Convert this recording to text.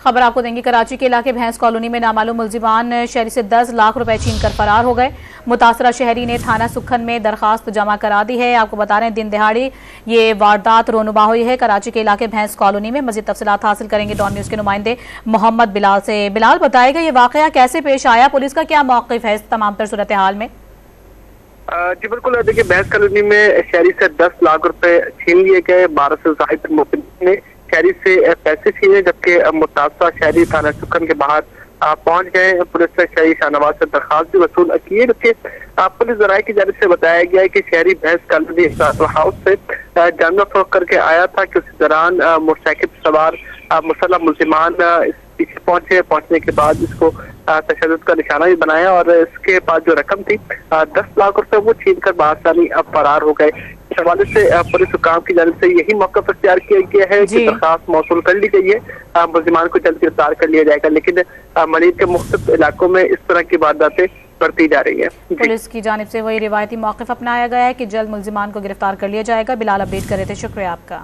खबर आपको देंगे। कराची के इलाके भैंस कॉलोनी में नामालूम मुलजिमान शहरी से 10 लाख रुपए छीन कर फरार हो गए। मुतासरा शहरी ने थाना सुखन में दरखास्त जमा करा दी है। आपको बता रहे हैं दिन दिहाड़ी ये वारदात रोनुमा हुई है कराची के इलाके भैंस कॉलोनी में। मजीद तफसीलात हासिल करेंगे डॉन न्यूज के नुमाइंदे मोहम्मद बिलाल से। बिलाल, बताएगा ये वाकया कैसे पेश आया, पुलिस का क्या मौक़िफ़ है इस तमाम तर सूरत हाल में? जी बिल्कुल, देखिए भैंस कॉलोनी में शहरी से 10 लाख रुपए छीन लिए गए। 12 से ज्यादा मुलजिमान ने शहरी से पैसे छीने, जबकि मुतासरा शहरी थाना सुखन के बाहर पहुंच गए। पुलिस ने शहरी शाहनवाज से दरखास्त भी वसूल की है, जबकि पुलिस जराये की जानिब से बताया गया है कि शहरी भैंस कॉलोनी हाउस से जानवर फरोख्त करके आया था कि उस दौरान मोटरसाइकिल सवार मुसल्लह मुलजिमान पीछे पहुंचने के बाद इसको तशद्दुद का निशाना भी बनाया और इसके बाद जो रकम थी 10 लाख रुपए वो छीन कर बासानी अब फरार हो गए। इस हवाले से पुलिस हुकाम की जानिब से यही मौका इख्तियार किया गया है कि दरखास्त मौसूल कर ली गई है। मुलजिमान को जल्द गिरफ्तार कर लिया जाएगा, लेकिन मनीर के मुख्तलिफ इलाकों में इस तरह की वारदातें बढ़ती जा रही है। पुलिस की जानिब से वही रिवायती मौक़िफ़ अपनाया गया है कि जल्द मुलजिमान को गिरफ्तार कर लिया जाएगा। बिलाल अपडेट कर रहे थे, शुक्रिया आपका।